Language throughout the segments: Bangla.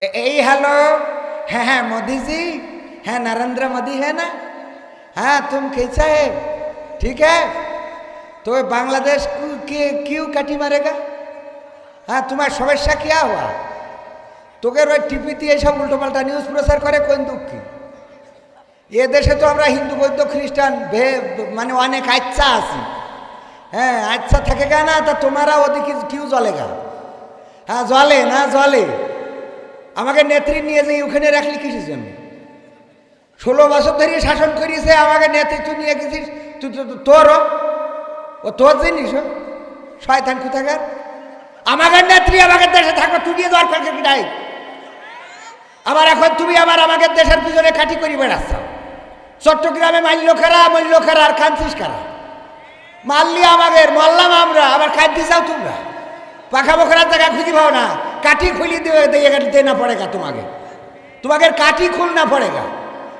हेलो। है मोदी जी, है नरेंद्र मोदी है ना। हाँ तुम कैसा है? ठीक है। तो बांग्लादेश क्यों काटी मारेगा? हाँ तुम्हार समस्या क्या हुआ? তোকে ওই টিভিতে এইসব উল্টোপাল্টা নিউজ প্রচার করে কোন দুঃখী? এ দেশে তো আমরা হিন্দু বৌদ্ধ খ্রিস্টান মানে অনেক আচ্ছা আছি। হ্যাঁ আচ্ছা থাকে না, তা তোমারা ওদিকে কিউ জ্বলেগা? হ্যাঁ জ্বলে না জ্বলে। আমাকে নেত্রী নিয়ে যাই ওখানে রাখলি কিসের জন্য? 16 বছর ধরে শাসন করিয়েছে, আমাকে নেতৃত্ব নিয়ে গেছিস তুই। তোর জিনিস শয়তান কোথাকার। আমাকে নেত্রী আমাকে দেশে থাকবে, তুই নিয়ে দরকার নাই। আবার এখন তুমি আবার আমাকে দেশের পিছনে কাঠি করি বেড়াচ্ছ। চট্টগ্রামে মল্ল খারা আর কাঁদছিস কারা? মারলি আমাদের, মরলাম আমরা, আবার কাঁদতে চাও তোমরা? পাখা বখরার জায়গা খুঁজি পাও না, কাঠি খুলি देना पड़ेगा तुम्हारे काठी खुलना पड़ेगा।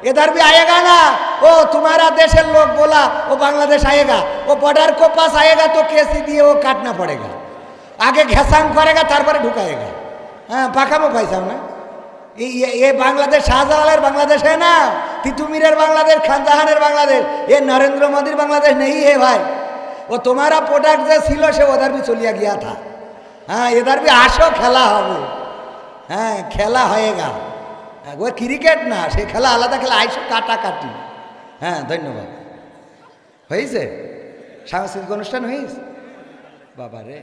इधर भी आएगा ना वो तुम्हारा देश लोग बोला वो बांग्लादेश आएगा, वो बॉर्डर को पास आएगा तो केसी दिए वो काटना पड़ेगा। आगे घैसांग करेगा तारपरे ढुकाएगा। हाँ पाखामो पैसा ना। ये बांग्लादेश शाहजहां बांग्लादेश है ना, तितुमीरेर बांग्लादेश, खानजहानेर बांग्लादेश, ये नरेंद्र मोदी बांग्लादेश नहीं है भाई। वो तुम्हारा प्रोडक्ट जो छिलो से उधर भी चलिया गया था। हाँ इधर भी आसो खेला হবে। হ্যাঁ খেলা হয়েগা। ও ক্রিকেট না, সে খেলা আলাদা খেলা, আইসো কাটাকাটি। হ্যাঁ ধন্যবাদ। হয়েছে সাংস্কৃতিক অনুষ্ঠান হয়েছে বাবা রে।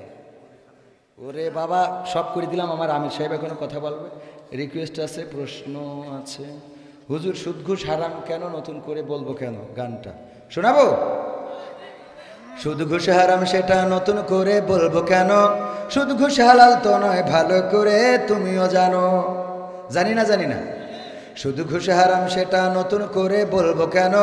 ওরে বাবা সব করে দিলাম। আমার আমির সাহেব এখনো কথা বলবে, রিকোয়েস্ট আছে, প্রশ্ন আছে। হুজুর সুদ ঘুষ হারাম কেন, নতুন করে বলবো কেন? গানটা শোনাবো। সুদ ঘুষ হারাম সেটা নতুন করে বলবো কেন? সুদ ঘুষ হালাল তো নয় ভালো করে তুমিও জানো। জানি না সুদ ঘুষ হারাম সেটা নতুন করে বলবো কেন?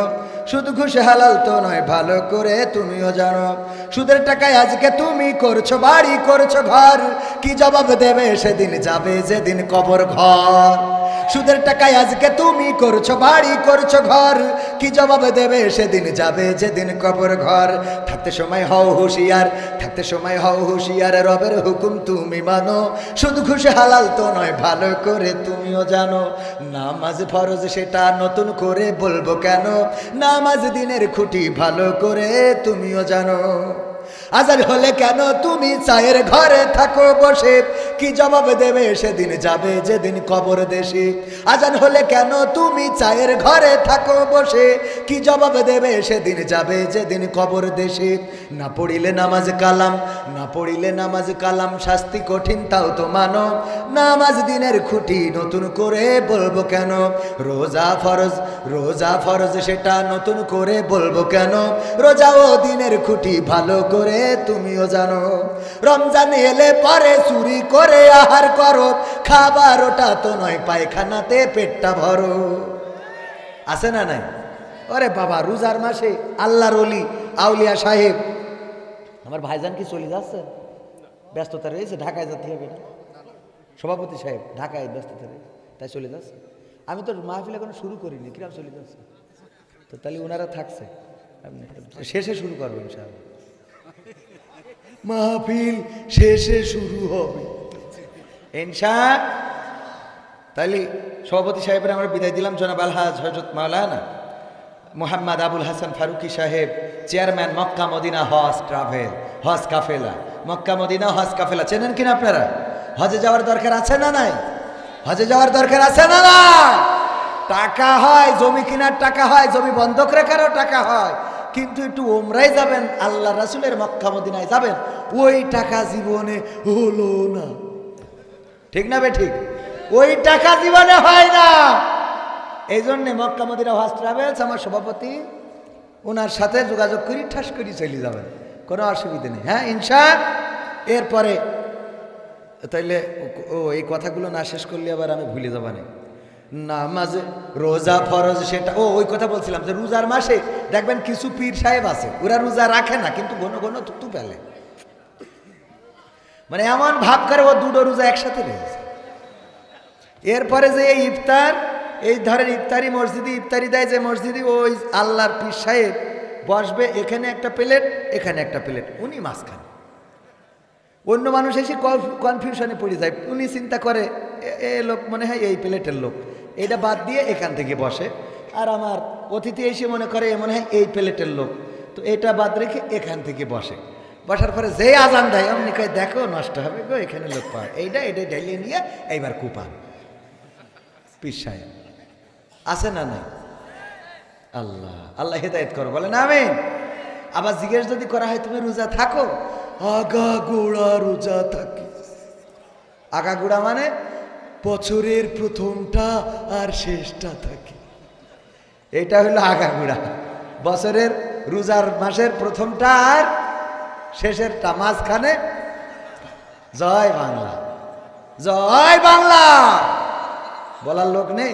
সুদ ঘুষ হালাল তো নয় ভালো করে তুমিও জানো। সুদের টাকায় আজকে তুমি করছো বাড়ি, করছো ঘর, কি জবাব দেবে সেদিন যাবে যেদিন কবর ঘর। সুদের টাকায় আজকে তুমি করছো বাড়ি, করছো ঘর, কি জবাব দেবে সেদিন যাবে যেদিন কবর ঘর। থাকতে সময় হও হুঁশিয়ার, থাকতে সময় হও হুঁশিয়ার, রবের হুকুম তুমি মানো। সুদ ঘুষ হালাল তো নয় ভালো করে তুমিও জানো। নামাজ ফরজ সেটা নতুন করে বলবো কেন? নামাজ দিনের খুঁটি ভালো করে তুমিও জানো। আজান হলে কেন তুমি চায়ের ঘরে থাকো বসে, কি জবাব দেবে সেদিন যাবে যেদিন কবর দেশে। আজান হলে কেন তুমি চায়ের ঘরে থাকো বসে, কি জবাব দেবে সেদিন যাবে যেদিন কবর দেশে। না পড়িলে নামাজ কালাম, না পড়িলে নামাজ কালাম, শাস্তি কঠিন তাও তো মানো। নামাজ দিনের খুঁটি নতুন করে বলবো কেন? রোজা ফরজ, রোজা ফরজ সেটা নতুন করে বলবো কেন? রোজাও দিনের খুঁটি ভালো করে তুমিও জানো। রমজান এলে পরে চুরি করে আহার করো, খাবার ওটা তো নয় পায়খানাতে পেটটা ভরো। আছে না নাই? ওরে বাবা রোজার মাসে আল্লাহর ওলি আউলিয়া সাহেব, আমার ভাইজান কি চলে যাচ্ছে? ব্যস্ততা রয়েছে, ঢাকায় যেতে হবে না? সভাপতি সাহেব ঢাকায় ব্যস্ততা রয়েছে তাই চলে যাচ্ছে। আমি তো মাহফিল এখনো শুরু করিনি, কিরম চলে যাচ্ছে? তো তাহলে ওনারা থাকছে, শেষে শুরু করবো ইনশাআল্লাহ। মাহফিল শেষে শুরু হবে ইনশাআল্লাহ। তাহলে সভাপতি সাহেবের আমরা বিদায় দিলাম। জনাব আলহাজ হযরত মাওলানা মোহাম্মদ আবুল হাসান ফারুকি সাহেব, চেয়ারম্যান মক্কা মদিনা হজ ট্রাভেল, হজ কাফেলা, মক্কা মদিনা হজ কাফেলা। চেনেন কিনা আপনারা? হজে যাওয়ার দরকার আছে না নাই? হজে যাওয়ার দরকার আছে না না? টাকা হয়, জমি কেনার টাকা হয়, জমি বন্ধক রাখারও টাকা হয়, কিন্তু একটু ওমরায় যাবেন, আল্লাহ রাসূলের মক্কা মদিনায় যাবেন, ওই টাকা জীবনে হলো না। ঠিক না বে ঠিক? ওই টাকা জীবনে হয় না। এই জন্যে মক্কা মদিনা হজ ট্রাভেলস আমার সভাপতি, ওনার সাথে যোগাযোগ করি, ঠাস করি চলে যাবেন, কোনো অসুবিধা নেই। হ্যাঁ ইনশাআল্লাহ। এরপরে তাইলে এই কথাগুলো না শেষ করলে আবার আমি ভুলে যাবো না। নামাজ রোজা ফরজ সেটা ওই কথা বলছিলাম যে রোজার মাসে দেখবেন কিছু পীর সাহেব আছে, ওরা রোজা রাখে না কিন্তু ঘন ঘন থুতু ফেলে, মানে এমন ভাব করে ও দুটো রোজা একসাথে রয়েছে। এরপরে যে এই ইফতার, এই ধরেন ইফতারি মসজিদে ইফতারি দেয়, যে মসজিদে ওই আল্লাহর পীর সাহেব বসবে, এখানে একটা প্লেট এখানে একটা প্লেট, উনি মাঝখানে। অন্য মানুষ এসে কনফিউশনে পড়ে যায়, উনি চিন্তা করে এ লোক মনে হয় এই প্লেটের লোক, এটা বাদ দিয়ে এখান থেকে বসে। আর আমার অতিথি এসে মনে করে মনে হয় এই প্লেটের লোক, তো এটা বাদ রেখে এখান থেকে বসে। বসার পরে যে আজান দেয় অমনি কয় দেখো নষ্ট হবে গো, এখানে লোক পায়, এটা ঢেলিয়ে নিয়ে এইবার কুপান। পীর সাহেব আছে না নাই? আল্লাহ আল্লাহ হেদায়েত করো, বলেন আমিন। আবার জিজ্ঞেস যদি করা হয় তুমি রোজা থাকো, আগাগোড়া রোজা থাকি। আগাগোড়া মানে বছরের প্রথমটা আর শেষটা থাকে, এটা হলো আগাগোড়া। বছরের রোজার মাসের প্রথমটা আর শেষেরটা, মাঝখানে জয় বাংলা, জয় বাংলা বলার লোক নেই।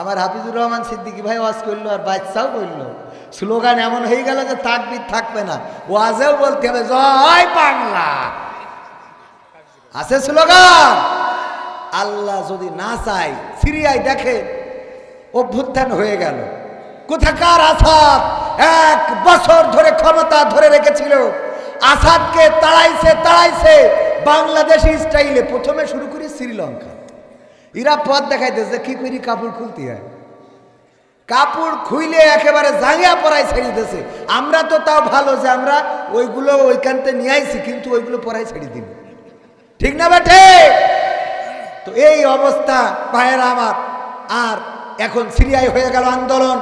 আমার হাফিজুর রহমান সিদ্দিকী ভাই ওয়াজ করলো আর বাচ্চাও করলো, স্লোগান এমন হয়ে গেল যে তাকবীর থাকবে না, ওয়াজেও বলতে হবে জয় বাংলা। আছে স্লোগান। আল্লাহ যদি না চায়, সিরিয়ায় দেখে অভ্যুত্থান হয়ে গেল, কোথাকার আসাদ 1 বছর ধরে ক্ষমতা ধরে রেখেছিল, আসাদকে তাড়াইছে বাংলাদেশি স্টাইলে। প্রথমে শুরু করি শ্রীলঙ্কা, এরা পথ দেখাইতেছে কি করি কাপড় খুলতে হয়, কাপড় খুইলে একেবারে জাঙ্গিয়া পরাই ছেড়ে দিতেছে। আমরা তো তাও ভালো যে আমরা ওইগুলো ওইখানতে নিয়ে আইছি, কিন্তু ওইগুলো পরাই ছেড়ে দিন, ঠিক না বেঠে? তো এই অবস্থা ভাইয়েরা আমার। আর এখন সিরিয়ায় হয়ে গেল আন্দোলন,